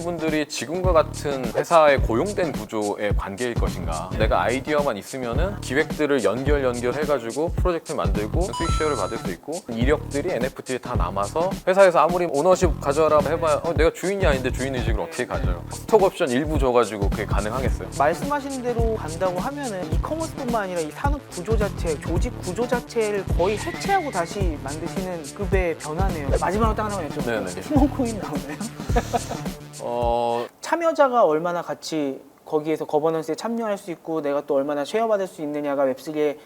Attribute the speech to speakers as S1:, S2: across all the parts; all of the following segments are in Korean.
S1: 분들이 지금과 같은 회사의 고용된 구조의 관계일 것인가. 내가 아이디어만 있으면은 기획들을 연결해가지고 프로젝트 만들고 수익 쉐어를 받을 수 있고 이력들이 NFT에 다 남아서 회사에서 아무리 오너십 가져라 해봐야 내가 주인이 아닌데 주인의식을 어떻게 가져요. 스톡 옵션 일부 줘가지고 그게 가능하겠어요?
S2: 말씀하신 대로 간다고 하면은 이커머스뿐만 아니라 이 산업 구조 자체, 조직 구조 자체를 거의 해체하고 다시 만드시는 급의 변화네요. 마지막으로 딱 하나만 여쭤볼게요.
S1: 네네.
S2: 팀원코인 나오나요? 참여자가 얼마나 같이 거기에서 거버넌스에 참여할 수 있고 내가 또 얼마나 쉐어받을 수 있느냐가 웹3의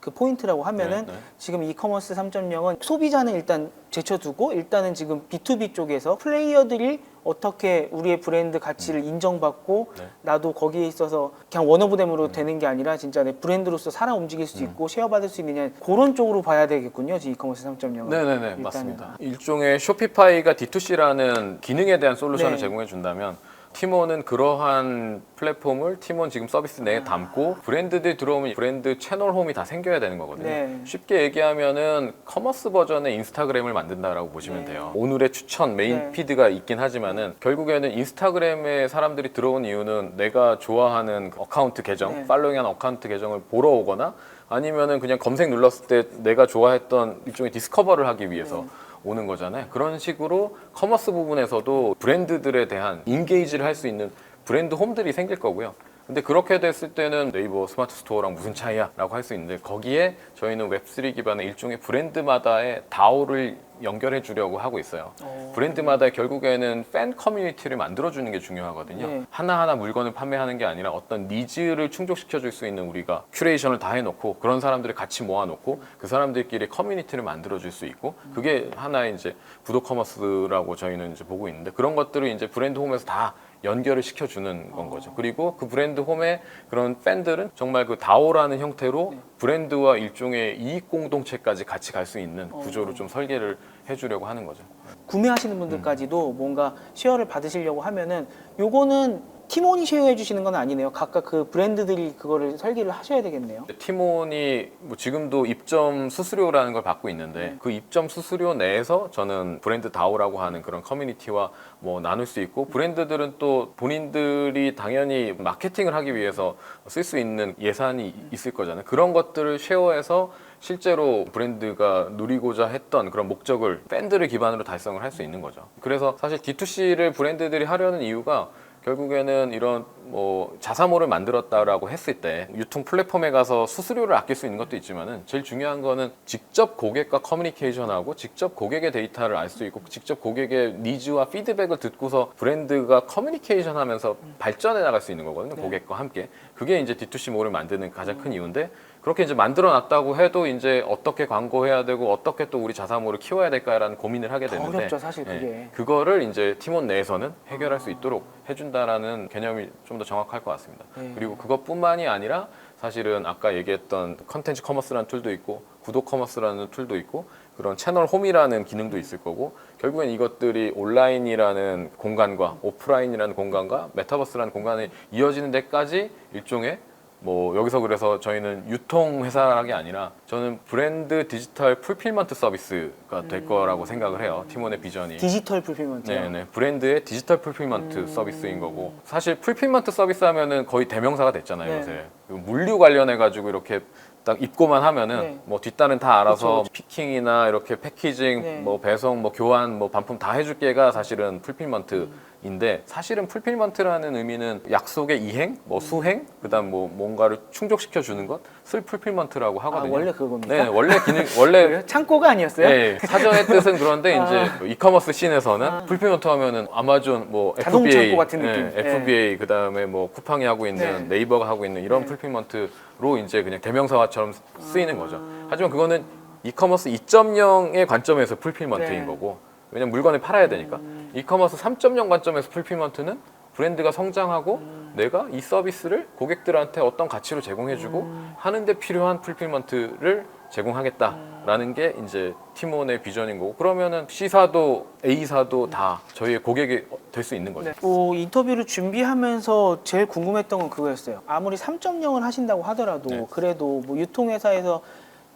S2: 그 포인트라고 하면은
S1: 네.
S2: 지금 이커머스 3.0은 소비자는 일단 제쳐두고 일단은 지금 B2B 쪽에서 플레이어들이 어떻게 우리의 브랜드 가치를 인정받고
S1: 네.
S2: 나도 거기에 있어서 그냥 원오브댐으로 되는 게 아니라 진짜 내 브랜드로서 살아 움직일 수 있고 쉐어받을 수 있느냐 그런 쪽으로 봐야 되겠군요. 지금 이커머스 3.0은.
S1: 네네네, 맞습니다. 일종의 쇼피파이가 D2C라는 기능에 대한 솔루션을
S2: 네.
S1: 제공해 준다면 팀원은 그러한 플랫폼을 팀원 지금 서비스 내에 담고 브랜드들이 들어오면 브랜드 채널 홈이 다 생겨야 되는 거거든요.
S2: 네.
S1: 쉽게 얘기하면은 커머스 버전의 인스타그램을 만든다라고 보시면
S2: 네.
S1: 돼요. 오늘의 추천 메인
S2: 네.
S1: 피드가 있긴 하지만은 결국에는 인스타그램에 사람들이 들어온 이유는 내가 좋아하는 어카운트 계정,
S2: 네.
S1: 팔로잉한 어카운트 계정을 보러 오거나 아니면은 그냥 검색 눌렀을 때 내가 좋아했던 일종의 디스커버를 하기 위해서 오는 거잖아요. 그런 식으로 커머스 부분에서도 브랜드들에 대한 인게이지를 할 수 있는 브랜드 홈들이 생길 거고요. 근데 그렇게 됐을 때는 네이버 스마트 스토어랑 무슨 차이야? 라고 할 수 있는데 거기에 저희는 웹3 기반의 일종의 브랜드마다의 DAO를 연결해 주려고 하고 있어요. 브랜드마다 결국에는 팬 커뮤니티를 만들어주는 게 중요하거든요.
S2: 네.
S1: 하나하나 물건을 판매하는 게 아니라 어떤 니즈를 충족시켜 줄 수 있는 우리가 큐레이션을 다 해놓고 그런 사람들을 같이 모아놓고 그 사람들끼리 커뮤니티를 만들어 줄 수 있고 그게 하나의 이제 구독 커머스라고 저희는 이제 보고 있는데 그런 것들을 이제 브랜드 홈에서 다 연결을 시켜주는 건 거죠. 그리고 그 브랜드 홈의 그런 팬들은 정말 그 다오라는 형태로 브랜드와 일종의 이익 공동체까지 같이 갈 수 있는 구조를 좀 설계를 해주려고 하는 거죠.
S2: 구매하시는 분들까지도 뭔가 쉐어를 받으시려고 하면은 요거는 팀원이 쉐어해 주시는 건 아니네요. 각각 그 브랜드들이 그거를 설계를 하셔야 되겠네요.
S1: 팀원이 뭐 지금도 입점 수수료라는 걸 받고 있는데 그 입점 수수료 내에서 저는 브랜드 다오라고 하는 그런 커뮤니티와 뭐 나눌 수 있고 브랜드들은 또 본인들이 당연히 마케팅을 하기 위해서 쓸 수 있는 예산이 있을 거잖아요. 그런 것들을 쉐어해서 실제로 브랜드가 누리고자 했던 그런 목적을 팬들을 기반으로 달성을 할 수 있는 거죠. 그래서 사실 D2C를 브랜드들이 하려는 이유가 결국에는 이런 뭐 자사모를 만들었다라고 했을 때 유통 플랫폼에 가서 수수료를 아낄 수 있는 것도 있지만은 제일 중요한 거는 직접 고객과 커뮤니케이션하고 직접 고객의 데이터를 알 수 있고 직접 고객의 니즈와 피드백을 듣고서 브랜드가 커뮤니케이션 하면서 발전해 나갈 수 있는 거거든요. 고객과 함께. 그게 이제 D2C모를 만드는 가장 큰 이유인데 그렇게 이제 만들어 놨다고 해도 이제 어떻게 광고해야 되고 어떻게 또 우리 자사모를 키워야 될까라는 고민을 하게 되는데
S2: 어렵죠, 사실 그게.
S1: 그거를 이제 팀원 내에서는 해결할 수 있도록 해준다라는 개념이 좀 더 정확할 것 같습니다. 그리고 그것뿐만이 아니라 사실은 아까 얘기했던 컨텐츠 커머스라는 툴도 있고 구독 커머스라는 툴도 있고 그런 채널 홈이라는 기능도 있을 거고 결국엔 이것들이 온라인이라는 공간과 오프라인이라는 공간과 메타버스라는 공간에 이어지는 데까지 일종의 뭐 여기서 그래서 저희는 유통 회사라는 아니라 저는 브랜드 디지털 풀필먼트 서비스가 될 거라고 생각을 해요. 팀원의 비전이.
S2: 디지털 풀필먼트요.
S1: 네네. 브랜드의 디지털 풀필먼트 서비스인 거고 사실 풀필먼트 서비스 하면은 거의 대명사가 됐잖아요.
S2: 네.
S1: 요새 물류 관련해 가지고 이렇게 딱 입고만 하면은
S2: 네.
S1: 뭐 뒷단은 다 알아서
S2: 그쵸.
S1: 피킹이나 이렇게 패키징,
S2: 네.
S1: 뭐 배송, 뭐 교환, 뭐 반품 다 해줄 게가 사실은 풀필먼트인데 사실은 풀필먼트라는 의미는 약속의 이행, 뭐 수행, 그다음 뭐 뭔가를 충족시켜 주는 것을 풀필먼트라고 하거든요.
S2: 원래 그겁니까?
S1: 네, 원래 기능 원래
S2: 그래요? 창고가 아니었어요?
S1: 네, 사전의 뜻은 그런데 이제 이커머스 씬에서는 풀필먼트 하면은 아마존, 뭐
S2: 자동
S1: FBA,
S2: 창고 같은 느낌.
S1: FBA 그다음에 뭐 쿠팡이 하고 있는
S2: 네.
S1: 네이버가 하고 있는 이런 풀필먼트로 이제 그냥 대명사화처럼 쓰이는 거죠. 하지만 그거는 이커머스 2.0의 관점에서 풀필먼트인
S2: 네.
S1: 거고 왜냐면 물건을 팔아야 되니까 이커머스 3.0 관점에서 풀필먼트는 브랜드가 성장하고 내가 이 서비스를 고객들한테 어떤 가치로 제공해주고 하는데 필요한 풀필먼트를 제공하겠다라는 게 이제 팀원의 비전인 거고 그러면은 C사도 A사도 다 저희의 고객이 될 수 있는 거죠.
S2: 네. 인터뷰를 준비하면서 제일 궁금했던 건 그거였어요. 아무리 3.0을 하신다고 하더라도
S1: 네.
S2: 그래도 뭐 유통회사에서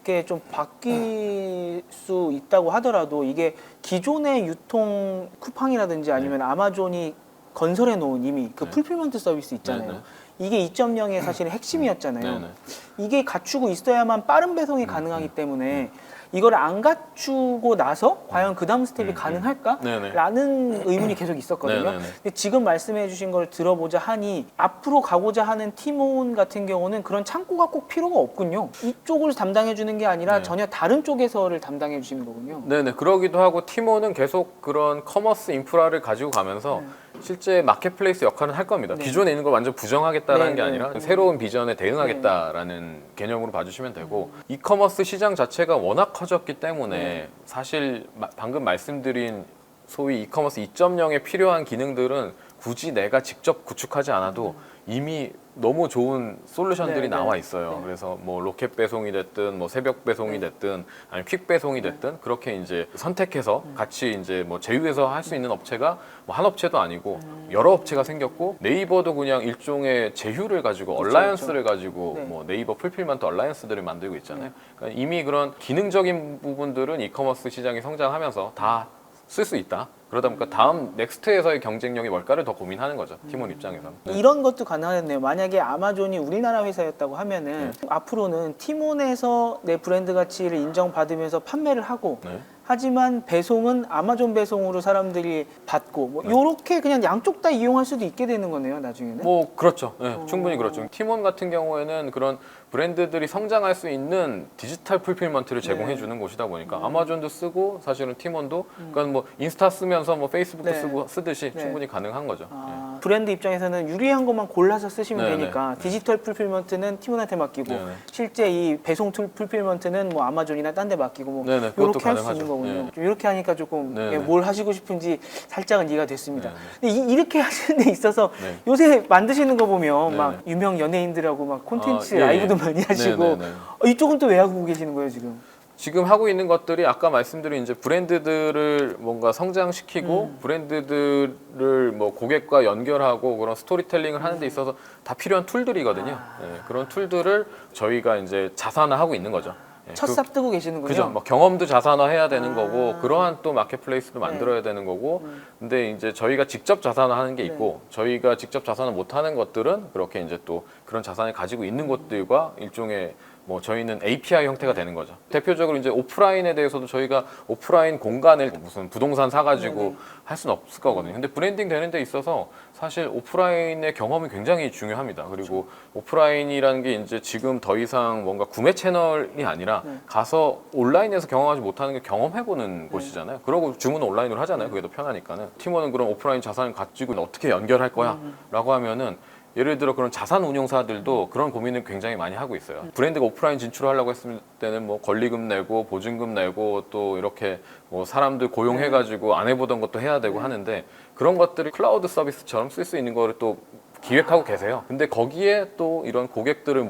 S2: 이렇게 좀 바뀔 수 있다고 하더라도 이게 기존의 유통 쿠팡이라든지 아니면 아마존이 건설해 놓은 이미 그
S1: 네.
S2: 풀필먼트 서비스 있잖아요.
S1: 네네.
S2: 이게 2.0의 사실은 핵심이었잖아요.
S1: 네네.
S2: 이게 갖추고 있어야만 빠른 배송이 가능하기 때문에 이걸 안 갖추고 나서 과연 그 다음 스텝이 가능할까?
S1: 네네.
S2: 라는 의문이 계속 있었거든요.
S1: 네네네.
S2: 근데 지금 말씀해 주신 걸 들어보자 하니 앞으로 가고자 하는 팀원 같은 경우는 그런 창고가 꼭 필요가 없군요. 이쪽을 담당해 주는 게 아니라
S1: 네.
S2: 전혀 다른 쪽에서를 담당해 주시는 거군요.
S1: 네네. 그러기도 하고 티모는 계속 그런 커머스 인프라를 가지고 가면서 실제 마켓플레이스 역할은 할 겁니다.
S2: 네.
S1: 기존에 있는 걸 완전 부정하겠다라는
S2: 네,
S1: 게
S2: 네.
S1: 아니라 새로운 비전에 대응하겠다라는 개념으로 봐주시면 되고 이커머스 시장 자체가 워낙 커졌기 때문에 사실 방금 말씀드린 소위 이커머스 2.0에 필요한 기능들은 굳이 내가 직접 구축하지 않아도 이미 너무 좋은 솔루션들이
S2: 네,
S1: 나와
S2: 네.
S1: 있어요.
S2: 네.
S1: 그래서 뭐 로켓 배송이 됐든 뭐 새벽 배송이 됐든 아니면 퀵 배송이 됐든 그렇게 이제 선택해서 같이 이제 뭐 제휴해서 할 수 있는 업체가 뭐 한 업체도 아니고 여러 업체가 생겼고 네이버도 그냥 일종의 제휴를 가지고
S2: 그렇죠,
S1: 얼라이언스를 가지고
S2: 네.
S1: 뭐 네이버 풀필먼트 얼라이언스들을 만들고 있잖아요. 그러니까 이미 그런 기능적인 부분들은 이커머스 시장이 성장하면서 다 쓸 수 있다. 그러다 보니까 다음 넥스트에서의 경쟁력이 뭘까를 더 고민하는 거죠. 팀원 입장에서는.
S2: 이런 것도 가능하겠네요. 만약에 아마존이 우리나라 회사였다고 하면은 앞으로는 팀원에서 내 브랜드 가치를 인정받으면서 판매를 하고
S1: 네.
S2: 하지만 배송은 아마존 배송으로 사람들이 받고 뭐 요렇게 그냥 양쪽 다 이용할 수도 있게 되는 거네요, 나중에는.
S1: 뭐 그렇죠. 네, 충분히 그렇죠. 팀원 같은 경우에는 그런 브랜드들이 성장할 수 있는 디지털 풀필먼트를 제공해 주는 곳이다 보니까 아마존도 쓰고 사실은 팀원도 그러니까 뭐 인스타 쓰면서 뭐 페이스북도
S2: 네.
S1: 쓰듯이
S2: 네.
S1: 충분히 가능한 거죠.
S2: 아, 브랜드 입장에서는 유리한 것만 골라서 쓰시면
S1: 네네.
S2: 되니까 디지털 풀필먼트는 팀원한테 맡기고
S1: 네네.
S2: 실제 이 배송 풀필먼트는 뭐 아마존이나 딴 데 맡기고 뭐
S1: 네네, 그것도
S2: 이렇게 할 수
S1: 가능하죠.
S2: 있는 거군요.
S1: 네.
S2: 좀 이렇게 하니까 조금
S1: 네네.
S2: 예, 뭘 하시고 싶은지 살짝은 이해가 됐습니다.
S1: 네네.
S2: 근데 이렇게 하시는 데 있어서
S1: 네.
S2: 요새 만드시는 거 보면
S1: 네네.
S2: 막 유명 연예인들하고 막 콘텐츠
S1: 아, 예, 예.
S2: 라이브도 많이 하시고
S1: 네네네.
S2: 이쪽은 또 왜 하고 계시는 거예요 지금?
S1: 지금 하고 있는 것들이 아까 말씀드린 이제 브랜드들을 뭔가 성장시키고 브랜드들을 뭐 고객과 연결하고 그런 스토리텔링을 하는 데 있어서 다 필요한 툴들이거든요. 네, 그런 툴들을 저희가 이제 자산화하고 있는 거죠. 네,
S2: 첫삽 뜨고 계시는군요.
S1: 그죠. 뭐 경험도 자산화해야 되는 거고 그러한 또 마켓플레이스도 만들어야 되는 거고. 근데 이제 저희가 직접 자산화하는 게 있고 저희가 직접 자산을 못하는 것들은 그렇게 이제 또 그런 자산을 가지고 있는 곳들과 일종의 뭐 저희는 API 형태가 되는 거죠. 대표적으로 이제 오프라인에 대해서도 저희가 오프라인 공간을 무슨 부동산 사가지고 할 수는 없을 거거든요. 근데 브랜딩 되는 데 있어서 사실 오프라인의 경험이 굉장히 중요합니다. 그리고 오프라인이라는 게 이제 지금 더 이상 뭔가 구매 채널이 아니라 가서 온라인에서 경험하지 못하는 게 경험해보는 곳이잖아요. 그러고 주문을 온라인으로 하잖아요. 그게 더 편하니까는. 팀원은 그런 오프라인 자산을 가지고 어떻게 연결할 거야? 라고 하면은 예를 들어 그런 자산 운용사들도 그런 고민을 굉장히 많이 하고 있어요. 브랜드가 오프라인 진출하려고 했을 때는 뭐 권리금 내고 보증금 내고 또 이렇게 뭐 사람들 고용해가지고 안 해보던 것도 해야 되고 하는데 그런 것들이 클라우드 서비스처럼 쓸 수 있는 거를 또 기획하고 계세요. 근데 거기에 또 이런 고객들을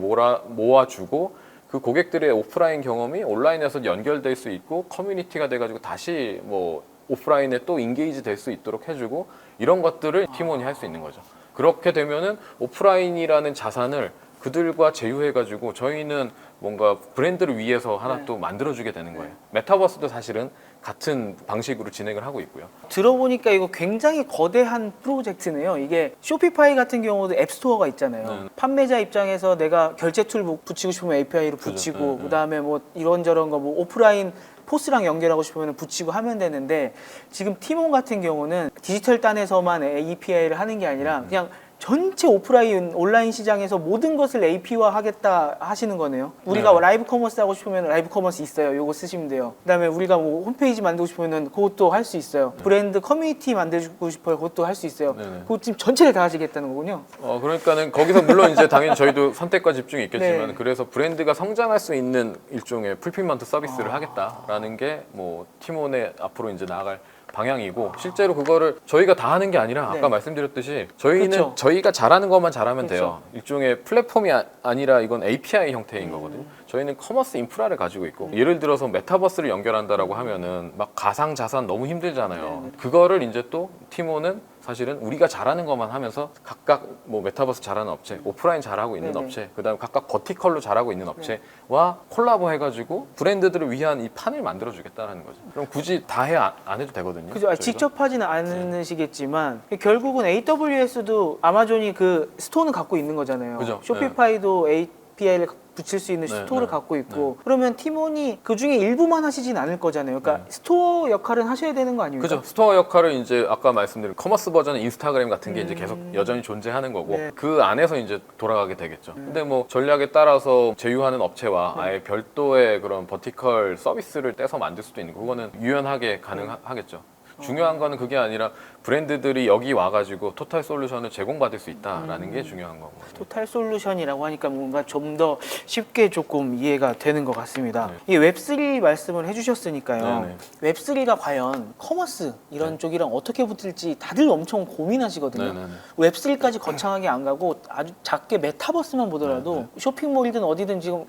S1: 모아주고 그 고객들의 오프라인 경험이 온라인에서 연결될 수 있고 커뮤니티가 돼가지고 다시 뭐 오프라인에 또 인게이지 될 수 있도록 해주고 이런 것들을 팀원이 할 수 있는 거죠. 그렇게 되면은 오프라인이라는 자산을 그들과 제휴해가지고 저희는 뭔가 브랜드를 위해서 하나 또 만들어주게 되는 거예요. 메타버스도 사실은 같은 방식으로 진행을 하고 있고요.
S2: 들어보니까 이거 굉장히 거대한 프로젝트네요. 이게 쇼피파이 같은 경우도 앱스토어가 있잖아요.
S1: 네.
S2: 판매자 입장에서 내가 결제 툴 붙이고 싶으면 API로
S1: 그죠.
S2: 붙이고
S1: 네,
S2: 그다음에 뭐 이런저런 거 뭐 오프라인 포스랑 연결하고 싶으면 붙이고 하면 되는데 지금 티몬 같은 경우는 디지털 단에서만 API를 하는 게 아니라 그냥 전체 오프라인 온라인 시장에서 모든 것을 AP화 하겠다 하시는 거네요. 우리가
S1: 네.
S2: 라이브 커머스 하고 싶으면 라이브 커머스 있어요. 요거 쓰시면 돼요. 그다음에 우리가 뭐 홈페이지 만들고 싶으면 그것도 할 수 있어요. 브랜드 커뮤니티 만들고 싶어요. 그것도 할 수 있어요.
S1: 네네.
S2: 그거 지금 전체를 다 하시겠다는 거군요.
S1: 그러니까는 거기서 물론 이제 당연히 저희도 선택과 집중이 있겠지만
S2: 네.
S1: 그래서 브랜드가 성장할 수 있는 일종의 풀필먼트 서비스를 하겠다라는 게 뭐 팀원의 앞으로 이제 나아갈 방향이고 실제로 그거를 저희가 다 하는 게 아니라 아까
S2: 네.
S1: 말씀드렸듯이 저희는
S2: 그쵸.
S1: 저희가 잘하는 것만 잘하면
S2: 그쵸.
S1: 돼요. 일종의 플랫폼이 아니라 이건 API 형태인 거거든요. 저희는 커머스 인프라를 가지고 있고 예를 들어서 메타버스를 연결한다라고 하면은 막 가상 자산 너무 힘들잖아요. 그거를 이제 또 팀원은 사실은 우리가 잘하는 것만 하면서 각각 뭐 메타버스 잘하는 업체, 오프라인 잘하고 있는
S2: 네네.
S1: 업체, 그다음에 각각 버티컬로 잘하고 있는 업체와 콜라보 해가지고 브랜드들을 위한 이 판을 만들어주겠다라는 거죠. 그럼 굳이 다 안 해도 되거든요.
S2: 그죠? 아니,
S1: 저희가.
S2: 직접 하지는 않으시겠지만 결국은 AWS도 아마존이 그 스토어는 갖고 있는 거잖아요.
S1: 그죠?
S2: 쇼피파이도 API를 붙일 수 있는
S1: 네,
S2: 스토어를
S1: 네,
S2: 갖고 있고 그러면 팀원이 그 중에 일부만 하시진 않을 거잖아요. 그러니까 스토어 역할은 하셔야 되는 거 아닙니까?
S1: 그죠. 스토어 역할을 이제 아까 말씀드린 커머스 버전은 인스타그램 같은 게 이제 계속 여전히 존재하는 거고
S2: 네.
S1: 그 안에서 이제 돌아가게 되겠죠. 근데 뭐 전략에 따라서 제휴하는 업체와 아예 별도의 그런 버티컬 서비스를 떼서 만들 수도 있는 거 그거는 유연하게 가능하겠죠. 중요한 거는 그게 아니라 브랜드들이 여기 와가지고 토탈 솔루션을 제공받을 수 있다라는 게 중요한 거고.
S2: 토탈 솔루션이라고 하니까 뭔가 좀 더 쉽게 조금 이해가 되는 것 같습니다. 이 웹3 말씀을 해주셨으니까요.
S1: 네네.
S2: 웹3가 과연 커머스 이런 쪽이랑 어떻게 붙을지 다들 엄청 고민하시거든요.
S1: 네네네.
S2: 웹3까지 거창하게 안 가고 아주 작게 메타버스만 보더라도 쇼핑몰이든 어디든 지금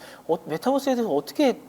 S2: 메타버스에 대해서 어떻게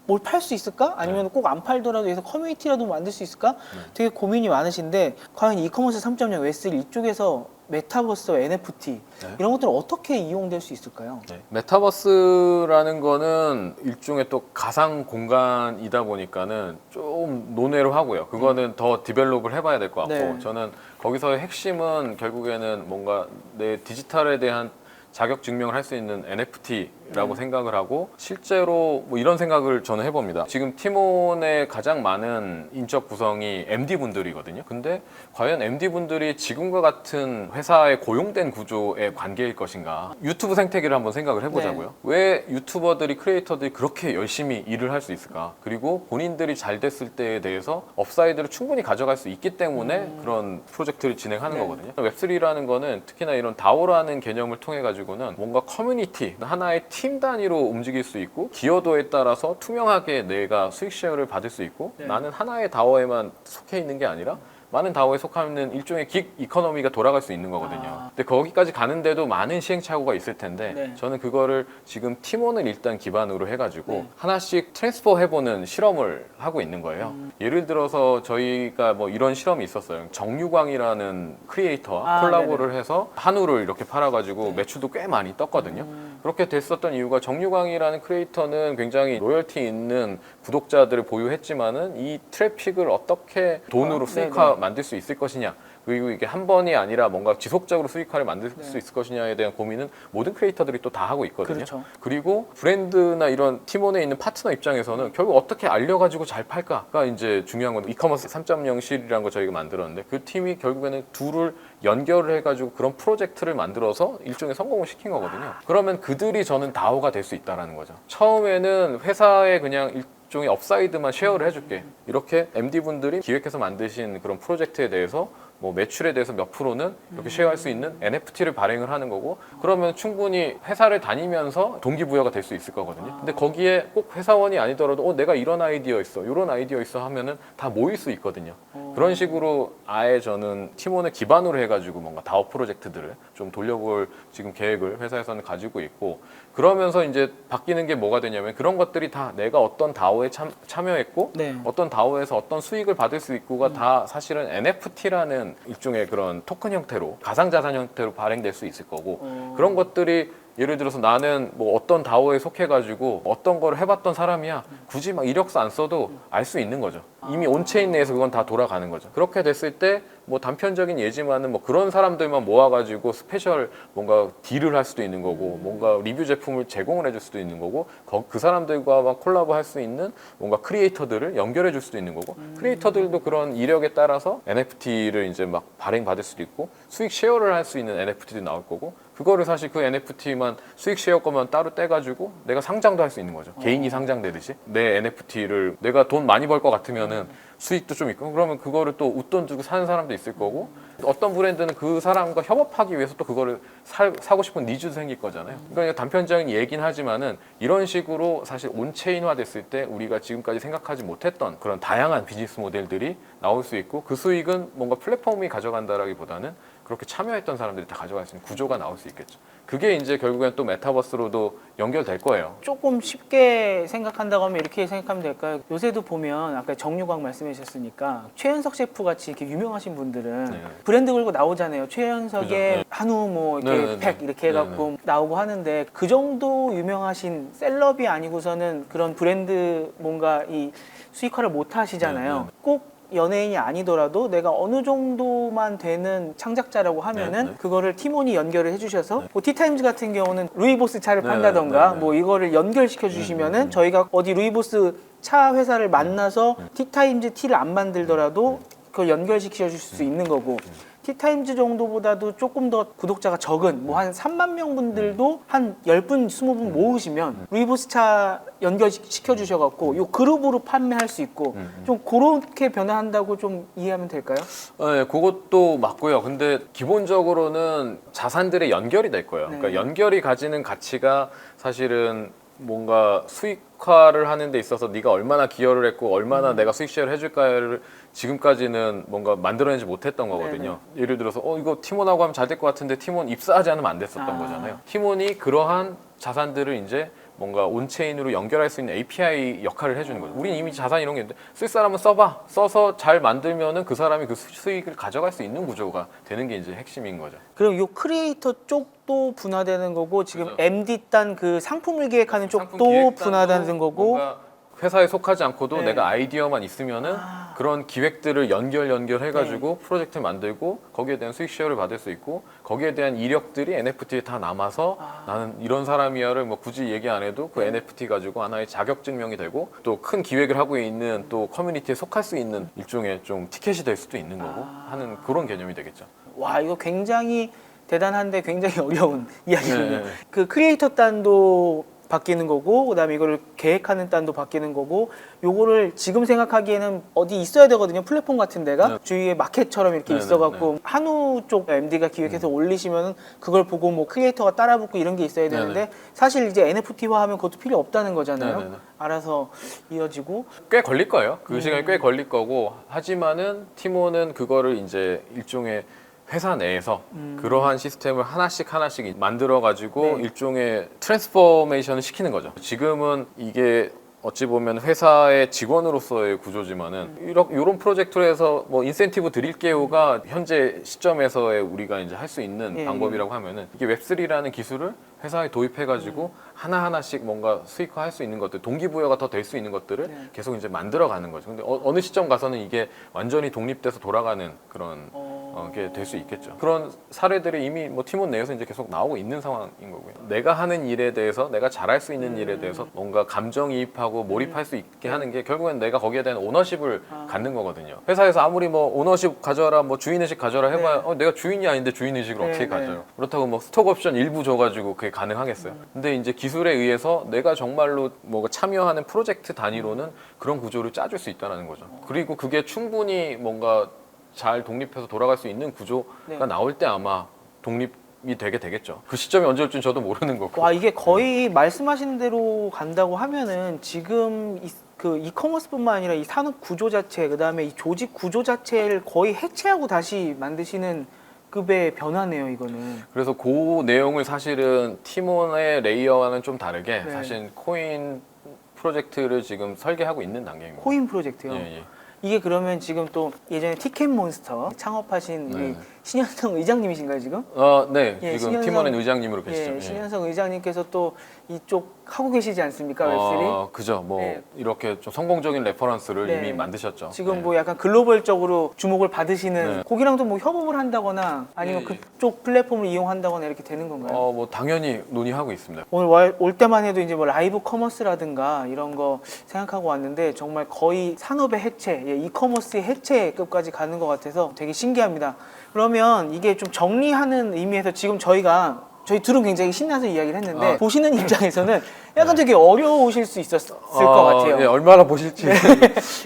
S2: 뭘 팔 수 있을까? 아니면 꼭 안 팔더라도 여기서 커뮤니티라도 만들 수 있을까? 되게 고민이 많으신데 과연 이커머스 3.0 웹3 이쪽에서 메타버스와 NFT 이런 것들은 어떻게 이용될 수 있을까요?
S1: 네. 메타버스라는 거는 일종의 또 가상 공간이다 보니까는 좀 논외로 하고요. 그거는 더 디벨롭을 해봐야 될 것 같고
S2: 네.
S1: 저는 거기서의 핵심은 결국에는 뭔가 내 디지털에 대한 자격 증명을 할 수 있는 NFT라고 생각을 하고 실제로 뭐 이런 생각을 저는 해봅니다. 지금 팀원의 가장 많은 인적 구성이 MD 분들이거든요. 근데 과연 MD 분들이 지금과 같은 회사에 고용된 구조의 관계일 것인가? 유튜브 생태계를 한번 생각을 해보자고요. 왜 유튜버들이 크리에이터들이 그렇게 열심히 일을 할 수 있을까? 그리고 본인들이 잘 됐을 때에 대해서 업사이드를 충분히 가져갈 수 있기 때문에 그런 프로젝트를 진행하는 거거든요. 웹3라는 거는 특히나 이런 다오라는 개념을 통해 가지고 는 뭔가 커뮤니티, 하나의 팀 단위로 움직일 수 있고 기여도에 따라서 투명하게 내가 수익 쉐어를 받을 수 있고 나는 하나의 다오에만 속해 있는 게 아니라 많은 다오에 속하는 일종의 긱 이코노미가 돌아갈 수 있는 거거든요. 근데 거기까지 가는데도 많은 시행착오가 있을 텐데 저는 그거를 지금 팀원을 일단 기반으로 해가지고 하나씩 트랜스퍼 해보는 실험을 하고 있는 거예요. 예를 들어서 저희가 뭐 이런 실험이 있었어요. 정유광이라는 크리에이터와 콜라보를 해서 한우를 이렇게 팔아가지고 매출도 꽤 많이 떴거든요. 그렇게 됐었던 이유가 정유광이라는 크리에이터는 굉장히 로열티 있는 구독자들을 보유했지만은 이 트래픽을 어떻게 돈으로 수익화 만들 수 있을 것이냐 그리고 이게 한 번이 아니라 뭔가 지속적으로 수익화를 만들 수 있을 것이냐에 대한 고민은 모든 크리에이터들이 또 다 하고 있거든요.
S2: 그렇죠.
S1: 그리고 브랜드나 이런 팀원에 있는 파트너 입장에서는 결국 어떻게 알려가지고 잘 팔까가 이제 중요한 건데 이커머스 3.0 실이라는 거 저희가 만들었는데 그 팀이 결국에는 둘을 연결을 해가지고 그런 프로젝트를 만들어서 일종의 성공을 시킨 거거든요. 그러면 그들이 저는 다오가 될 수 있다라는 거죠. 처음에는 회사에 그냥 일종의 업사이드만 쉐어를 해줄게. 이렇게 MD분들이 기획해서 만드신 그런 프로젝트에 대해서 뭐 매출에 대해서 몇 프로는 이렇게 쉐어할 수 있는 NFT를 발행을 하는 거고 그러면 충분히 회사를 다니면서 동기부여가 될 수 있을 거거든요. 근데 거기에 꼭 회사원이 아니더라도 내가 이런 아이디어 있어, 이런 아이디어 있어 하면은 다 모일 수 있거든요. 그런 식으로 아예 저는 팀원을 기반으로 해가지고 뭔가 다오 프로젝트들을 좀 돌려볼 지금 계획을 회사에서는 가지고 있고 그러면서 이제 바뀌는 게 뭐가 되냐면 그런 것들이 다 내가 어떤 다오에 참여했고 어떤 다오에서 어떤 수익을 받을 수 있고가 다 사실은 NFT라는 일종의 그런 토큰 형태로 가상자산 형태로 발행될 수 있을 거고 그런 것들이 예를 들어서 나는 뭐 어떤 다오에 속해가지고 어떤 걸 해봤던 사람이야 굳이 막 이력서 안 써도 알 수 있는 거죠. 이미 온체인 내에서 그건 다 돌아가는 거죠. 그렇게 됐을 때 뭐 단편적인 예지만은 뭐 그런 사람들만 모아가지고 스페셜 뭔가 딜을 할 수도 있는 거고 뭔가 리뷰 제품을 제공을 해줄 수도 있는 거고 그 사람들과 막 콜라보 할 수 있는 뭔가 크리에이터들을 연결해 줄 수도 있는 거고 크리에이터들도 그런 이력에 따라서 NFT를 이제 막 발행받을 수도 있고 수익 쉐어를 할 수 있는 NFT도 나올 거고 그거를 사실 그 NFT만 수익 쉐어 거만 따로 떼가지고 내가 상장도 할 수 있는 거죠. 개인이 상장되듯이 내 NFT를 내가 돈 많이 벌 것 같으면은 수익도 좀 있고 그러면 그거를 또 웃돈 주고 사는 사람도 있을 거고 어떤 브랜드는 그 사람과 협업하기 위해서 또 그거를 사고 싶은 니즈도 생길 거잖아요. 그러니까 단편적인 얘기는 하지만은 이런 식으로 사실 온체인화 됐을 때 우리가 지금까지 생각하지 못했던 그런 다양한 비즈니스 모델들이 나올 수 있고 그 수익은 뭔가 플랫폼이 가져간다라기보다는 그렇게 참여했던 사람들이 다 가져갈 수 있는 구조가 나올 수 있겠죠. 그게 이제 결국엔 또 메타버스로도 연결될 거예요.
S2: 조금 쉽게 생각한다고 하면 이렇게 생각하면 될까요? 요새도 보면 아까 정유광 말씀해 주셨으니까 최현석 셰프 같이 이렇게 유명하신 분들은
S1: 네.
S2: 브랜드 걸고 나오잖아요. 최현석의
S1: 그죠. 네.
S2: 한우 뭐 이렇게
S1: 네, 네,
S2: 팩
S1: 네.
S2: 이렇게 해갖고 나오고 하는데 그 정도 유명하신 셀럽이 아니고서는 그런 브랜드 뭔가 이 수익화를 못 하시잖아요.
S1: 네, 네.
S2: 꼭 연예인이 아니더라도 내가 어느 정도만 되는 창작자라고 하면은
S1: 네, 네.
S2: 그거를 팀원이 연결을 해주셔서 뭐 티타임즈 같은 경우는 루이보스 차를
S1: 네,
S2: 판다던가
S1: 네, 네.
S2: 뭐 이거를 연결시켜 주시면은 저희가 어디 루이보스 차 회사를 만나서 티타임즈 티를 안 만들더라도 그걸 연결시켜 줄 수 있는 거고 티타임즈 정도보다도 조금 더 구독자가 적은 뭐 한 3만 명 분들도 한 10분, 20분 모으시면 루이보스 차 연결시켜 주셔갖고 요 그룹으로 판매할 수 있고 좀 그렇게 변화한다고 좀 이해하면 될까요?
S1: 네, 그것도 맞고요. 근데 기본적으로는 자산들의 연결이 될 거예요.
S2: 네.
S1: 그러니까 연결이 가지는 가치가 사실은 뭔가 수익화를 하는 데 있어서 네가 얼마나 기여를 했고 얼마나 내가 수익 쉐어를 해줄까를 지금까지는 뭔가 만들어내지 못했던 거거든요. 예를 들어서 이거 팀원하고 하면 잘 될 것 같은데 팀원 입사하지 않으면 안 됐었던 거잖아요. 팀원이 그러한 자산들을 이제 뭔가 온체인으로 연결할 수 있는 API 역할을 해주는 거죠. 우린 이미 자산 이런 게 있는데 쓸 사람은 써봐. 써서 잘 만들면은 그 사람이 그 수익을 가져갈 수 있는 구조가 되는 게 이제 핵심인 거죠.
S2: 그럼 요 크리에이터 쪽도 분화되는 거고 지금
S1: 그죠.
S2: MD 딴 그 상품을 기획하는
S1: 상품
S2: 쪽도
S1: 기획단도
S2: 분화되는 거고
S1: 뭔가 회사에 속하지 않고도
S2: 네.
S1: 내가 아이디어만 있으면은 그런 기획들을 연결해가지고 프로젝트를 만들고 거기에 대한 수익 쉐어를 받을 수 있고 거기에 대한 이력들이 NFT에 다 남아서 나는 이런 사람이야를 뭐 굳이 얘기 안 해도 그 NFT 가지고 하나의 자격 증명이 되고 또 큰 기획을 하고 있는 또 커뮤니티에 속할 수 있는 일종의 좀 티켓이 될 수도 있는 거고 하는 그런 개념이 되겠죠.
S2: 와 이거 굉장히 대단한데 굉장히 어려운 이야기군요.
S1: 네.
S2: 그 크리에이터 단도 바뀌는 거고 그다음에 이거를 계획하는 단도 바뀌는 거고 요거를 지금 생각하기에는 어디 있어야 되거든요. 플랫폼 같은 데가
S1: 네.
S2: 주위에 마켓처럼 이렇게
S1: 네,
S2: 있어갖고 한우 쪽 MD가 기획해서 올리시면은 그걸 보고 뭐 크리에이터가 따라붙고 이런 게 있어야 되는데 사실 이제 NFT화하면 그것도 필요 없다는 거잖아요.
S1: 네, 네, 네.
S2: 알아서 이어지고
S1: 꽤 걸릴 거예요. 그 시간이 꽤 걸릴 거고 하지만은 티모는 그거를 이제 일종의 회사 내에서 그러한 시스템을 하나씩 만들어 가지고
S2: 네.
S1: 일종의 트랜스포메이션을 시키는 거죠. 지금은 이게 어찌 보면 회사의 직원으로서의 구조지만은 이런 프로젝트로 해서 뭐 인센티브 드릴게요가 현재 시점에서의 우리가 이제 할 수 있는
S2: 예,
S1: 방법이라고 하면은 이게 웹3라는 기술을 회사에 도입해가지고 하나하나씩 뭔가 수익화할 수 있는 것들, 동기부여가 더 될 수 있는 것들을
S2: 네.
S1: 계속 이제 만들어가는 거죠. 근데 어느 시점 가서는 이게 완전히 독립돼서 돌아가는 그런 게 될 수 있겠죠. 그런 사례들이 이미 뭐 팀원 내에서 이제 계속 나오고 있는 상황인 거고요. 내가 하는 일에 대해서, 내가 잘할 수 있는 일에 대해서 뭔가 감정이입하고 몰입할 수 있게 하는 게 결국엔 내가 거기에 대한 오너십을 갖는 거거든요. 회사에서 아무리 뭐 오너십 가져라, 뭐 주인의식 가져라 해봐야 내가 주인이 아닌데 주인의식을
S2: 네,
S1: 어떻게
S2: 네.
S1: 가져요? 그렇다고 뭐 스톡옵션 일부 줘가지고 그게 가능하겠어요? 근데 이제 기술에 의해서 내가 정말로 뭐가 참여하는 프로젝트 단위로는 그런 구조를 짜줄 수 있다는 거죠. 그리고 그게 충분히 뭔가 잘 독립해서 돌아갈 수 있는 구조가
S2: 네.
S1: 나올 때 아마 독립이 되게 되겠죠. 그 시점이 언제 올지는 저도 모르는 거고.
S2: 와 이게 거의 말씀하신 대로 간다고 하면은 지금 그 이커머스뿐만 아니라 이 산업 구조 자체 그다음에 이 조직 구조 자체를 거의 해체하고 다시 만드시는 급의 변화네요 이거는.
S1: 그래서 그 내용을 사실은 팀원의 레이어와는 좀 다르게
S2: 네.
S1: 사실 코인 프로젝트를 지금 설계하고 있는 단계입니다.
S2: 코인 프로젝트요.
S1: 예, 예.
S2: 이게 그러면 지금 또 예전에 티켓몬스터 창업하신
S1: 네.
S2: 우리 신현성 의장님이신가요 지금?
S1: 네.
S2: 예,
S1: 지금
S2: 신현성-
S1: 팀원의 의장님으로 계시죠.
S2: 예, 신현성 의장님께서 또 이쪽 하고 계시지 않습니까 웹3?
S1: 그죠. 뭐
S2: 네.
S1: 이렇게 좀 성공적인 레퍼런스를
S2: 네.
S1: 이미 만드셨죠.
S2: 지금
S1: 네.
S2: 뭐 약간 글로벌적으로 주목을 받으시는
S1: 네.
S2: 거기랑도 뭐 협업을 한다거나 아니면
S1: 예, 예.
S2: 그쪽 플랫폼을 이용한다거나 이렇게 되는 건가요?
S1: 뭐 당연히 논의하고 있습니다.
S2: 오늘 올 때만 해도 이제 뭐 라이브 커머스라든가 이런 거 생각하고 왔는데 정말 거의 산업의 해체, 이커머스의 해체급까지 가는 것 같아서 되게 신기합니다. 그러면 이게 좀 정리하는 의미에서 지금 저희 둘은 굉장히 신나서 이야기를 했는데 보시는 입장에서는 약간 되게 어려우실 수 있었을 것 같아요.
S1: 예, 얼마나 보실지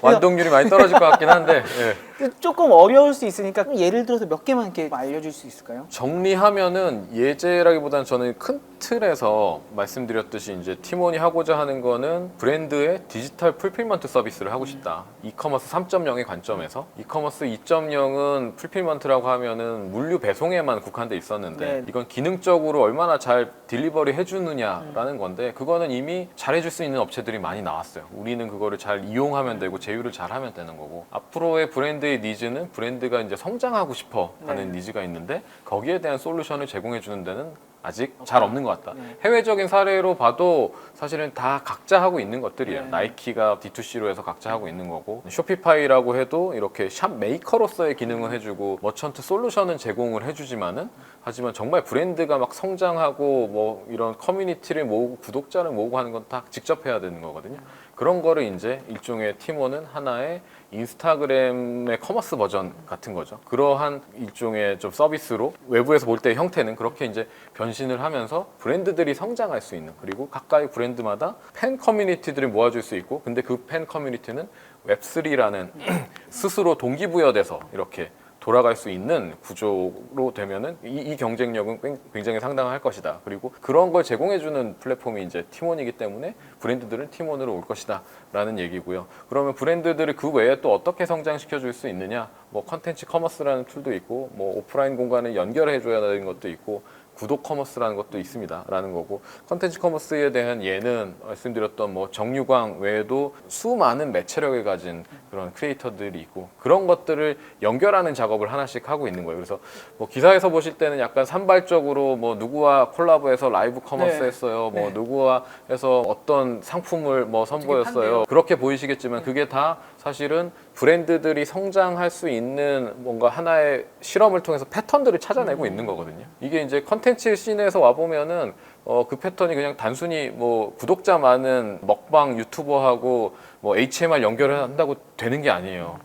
S1: 완동률이 많이 떨어질 것 같긴 한데 예.
S2: 조금 어려울 수 있으니까 예를 들어서 몇 개만 이렇게 알려줄 수 있을까요?
S1: 정리하면은 예제라기보다는 저는 큰 틀에서 말씀드렸듯이 이제 팀원이 하고자 하는 거는 브랜드의 디지털 풀필먼트 서비스를 하고 싶다. 이커머스 3.0의 관점에서 이커머스 2.0은 풀필먼트라고 하면은 물류 배송에만 국한돼 있었는데
S2: 네.
S1: 이건 기능적으로 얼마나 잘 딜리버리 해주느냐라는 건데 그거는 이미 잘해줄 수 있는 업체들이 많이 나왔어요. 우리는 그거를 잘 이용하면 되고 제휴를 잘 하면 되는 거고 앞으로의 브랜드의 니즈는 브랜드가 이제 성장하고 싶어 하는 니즈가 있는데 거기에 대한 솔루션을 제공해 주는 데는 아직 잘 없는 것 같다. 해외적인 사례로 봐도 사실은 다 각자 하고 있는 것들이에요. 나이키가 D2C로 해서 각자 하고 있는 거고 쇼피파이라고 해도 이렇게 샵 메이커로서의 기능은 해주고 머천트 솔루션은 제공을 해주지만은 하지만 정말 브랜드가 막 성장하고 뭐 이런 커뮤니티를 모으고 구독자를 모으고 하는 건 다 직접 해야 되는 거거든요. 그런 거를 이제 일종의 팀원은 하나의 인스타그램의 커머스 버전 같은 거죠. 그러한 일종의 좀 서비스로 외부에서 볼 때 형태는 그렇게 이제 변신을 하면서 브랜드들이 성장할 수 있는 그리고 각각의 브랜드마다 팬 커뮤니티들을 모아줄 수 있고 근데 그 팬 커뮤니티는 웹3라는 스스로 동기부여돼서 이렇게 돌아갈 수 있는 구조로 되면은 이 경쟁력은 굉장히 상당할 것이다. 그리고 그런 걸 제공해주는 플랫폼이 이제 팀원이기 때문에 브랜드들은 팀원으로 올 것이다라는 얘기고요. 그러면 브랜드들을 그 외에 또 어떻게 성장시켜 줄 수 있느냐? 뭐 컨텐츠 커머스라는 툴도 있고, 뭐 오프라인 공간을 연결해줘야 되는 것도 있고. 구독 커머스라는 것도 있습니다. 라는 거고 컨텐츠 커머스에 대한 예는 말씀드렸던 뭐 정유광 외에도 수많은 매체력을 가진 그런 크리에이터들이 있고 그런 것들을 연결하는 작업을 하나씩 하고 있는 거예요. 그래서 뭐 기사에서 보실 때는 약간 산발적으로 뭐 누구와 콜라보해서 라이브 커머스 했어요. 뭐 누구와 해서 어떤 상품을 뭐 선보였어요. 그렇게 보이시겠지만 그게 다 사실은 브랜드들이 성장할 수 있는 뭔가 하나의 실험을 통해서 패턴들을 찾아내고 있는 거거든요. 이게 이제 컨텐츠 씬에서 와보면은 그 패턴이 그냥 단순히 뭐 구독자 많은 먹방 유튜버하고 뭐 HMR 연결을 한다고 되는 게 아니에요.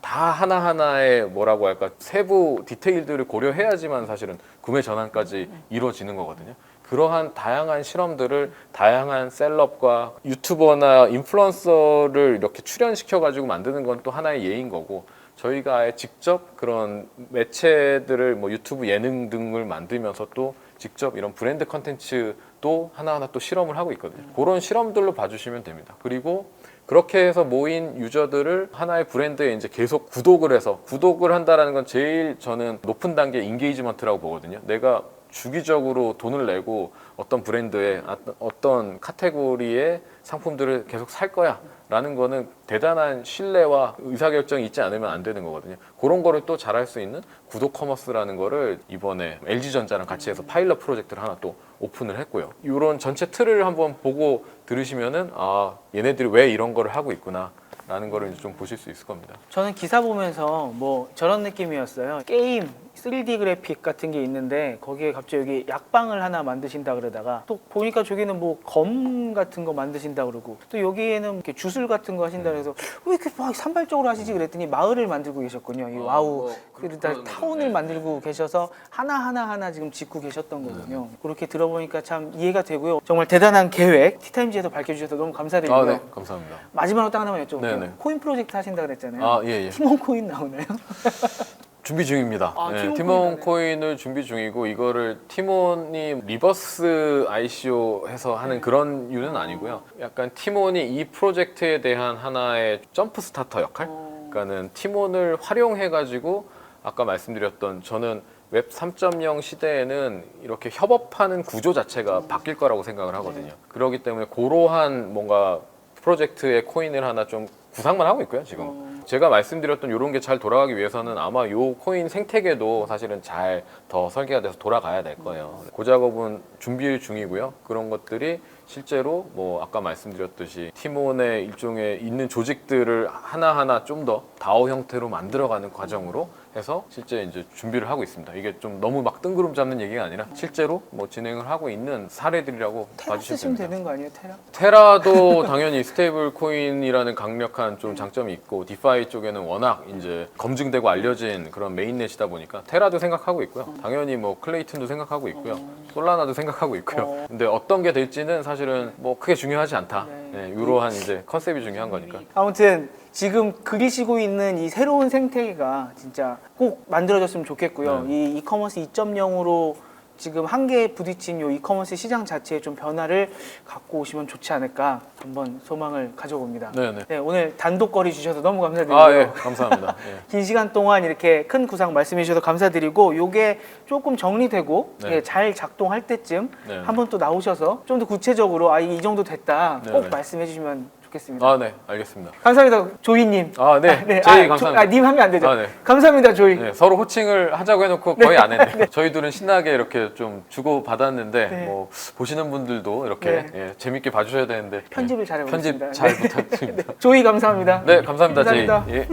S1: 다 하나하나의 뭐라고 할까 세부 디테일들을 고려해야지만 사실은 구매 전환까지 이루어지는 거거든요. 그러한 다양한 실험들을 다양한 셀럽과 유튜버나 인플루언서를 이렇게 출연시켜 가지고 만드는 건 또 하나의 예인 거고 저희가 아예 직접 그런 매체들을 뭐 유튜브 예능 등을 만들면서 또 직접 이런 브랜드 컨텐츠도 하나하나 또 실험을 하고 있거든요. 그런 실험들로 봐주시면 됩니다. 그리고 그렇게 해서 모인 유저들을 하나의 브랜드에 이제 계속 구독을 해서 구독을 한다라는 건 제일 저는 높은 단계 인게이지먼트라고 보거든요. 내가 주기적으로 돈을 내고 어떤 브랜드의 어떤 카테고리의 상품들을 계속 살 거야 라는 거는 대단한 신뢰와 의사결정이 있지 않으면 안 되는 거거든요. 그런 거를 또 잘할 수 있는 구독 커머스라는 거를 이번에 LG전자랑 같이 해서 파일럿 프로젝트를 하나 또 오픈을 했고요. 이런 전체 틀을 한번 보고 들으시면은 아 얘네들이 왜 이런 거를 하고 있구나 라는 거를 좀 보실 수 있을 겁니다.
S2: 저는 기사 보면서 뭐 저런 느낌이었어요. 게임 3D 그래픽 같은 게 있는데 거기에 갑자기 여기 약방을 하나 만드신다 그러다가 또 보니까 저기는 뭐 검 같은 거 만드신다 그러고 또 여기에는 이렇게 주술 같은 거 하신다 그래서 왜 이렇게 막 산발적으로 하시지 그랬더니 마을을 만들고 계셨군요. 이 와우 그러다 타운을 만들고 계셔서 하나 지금 짓고 계셨던 거군요. 그렇게 들어보니까 참 이해가 되고요. 정말 대단한 계획 티타임즈에서 밝혀주셔서 너무 감사드리고요.
S1: 네, 감사합니다.
S2: 마지막으로 딱 하나만 여쭤볼게요.
S1: 네네.
S2: 코인 프로젝트 하신다 그랬잖아요.
S1: 아, 예.
S2: 팀원 코인 나오나요?
S1: 준비 중입니다.
S2: 아,
S1: 네,
S2: 팀원
S1: 팀원 코인을 준비 중이고 이거를 팀원이 리버스 ICO 해서 하는 그런 이유는 아니고요. 약간 팀원이 이 프로젝트에 대한 하나의 점프 스타터 역할? 그러니까는 팀원을 활용해 가지고 아까 말씀드렸던 저는 웹 3.0 시대에는 이렇게 협업하는 구조 자체가 바뀔 거라고 생각을 하거든요. 그렇기 때문에 그러한 뭔가 프로젝트의 코인을 하나 좀 구상만 하고 있고요, 지금. 제가 말씀드렸던 이런 게 잘 돌아가기 위해서는 아마 이 코인 생태계도 사실은 잘 더 설계가 돼서 돌아가야 될 거예요. 그 작업은 준비 중이고요. 그런 것들이 실제로 뭐 아까 말씀드렸듯이 팀원의 일종의 있는 조직들을 하나하나 좀 더 다오 형태로 만들어가는 과정으로 해서 실제 이제 준비를 하고 있습니다. 이게 좀 너무 막 뜬구름 잡는 얘기가 아니라 실제로 뭐 진행을 하고 있는 사례들이라고
S2: 테라
S1: 봐주시면
S2: 쓰시면
S1: 됩니다.
S2: 되는 거 아니에요, 테라?
S1: 테라도 당연히 스테이블 코인이라는 강력한 좀 장점이 있고 디파이 쪽에는 워낙 이제 검증되고 알려진 그런 메인넷이다 보니까 테라도 생각하고 있고요. 당연히 뭐 클레이튼도 생각하고 있고요. 솔라나도 생각하고 있고요. 근데 어떤 게 될지는 사실은 뭐 크게 중요하지 않다. 네, 이러한 이제 컨셉이 중요한 거니까.
S2: 아무튼 지금 그리시고 있는 이 새로운 생태계가 진짜 꼭 만들어졌으면 좋겠고요. 이 이커머스 2.0으로 지금 한계에 부딪힌 이 이커머스 시장 자체에 좀 변화를 갖고 오시면 좋지 않을까 한번 소망을 가져봅니다.
S1: 네네.
S2: 네, 오늘 단독거리 주셔서 너무 감사드리고요.
S1: 아, 예, 감사합니다. 예.
S2: 긴 시간 동안 이렇게 큰 구상 말씀해 주셔서 감사드리고 요게 조금 정리되고
S1: 네.
S2: 예, 잘 작동할 때쯤
S1: 네.
S2: 한번 또 나오셔서 좀 더 구체적으로 이 정도 됐다 꼭
S1: 네.
S2: 말씀해 주시면 좋겠습니다.
S1: 아, 네, 알겠습니다.
S2: 감사합니다, 조이님.
S1: 아, 네, 제이 감사합니다.
S2: 님 하면 안 되죠.
S1: 아, 네.
S2: 감사합니다, 조이.
S1: 네, 서로 호칭을 하자고 해놓고 거의 안 했네요. 저희들은 신나게 이렇게 좀 주고 받았는데
S2: 네.
S1: 뭐 보시는 분들도 이렇게
S2: 네.
S1: 예, 재밌게 봐주셔야 되는데
S2: 편집을
S1: 네,
S2: 잘해
S1: 편집
S2: 보겠습니다.
S1: 잘
S2: 네.
S1: 부탁드립니다.
S2: 조이 감사합니다.
S1: 네, 감사합니다.
S2: 감사합니다.
S1: 제이. 예.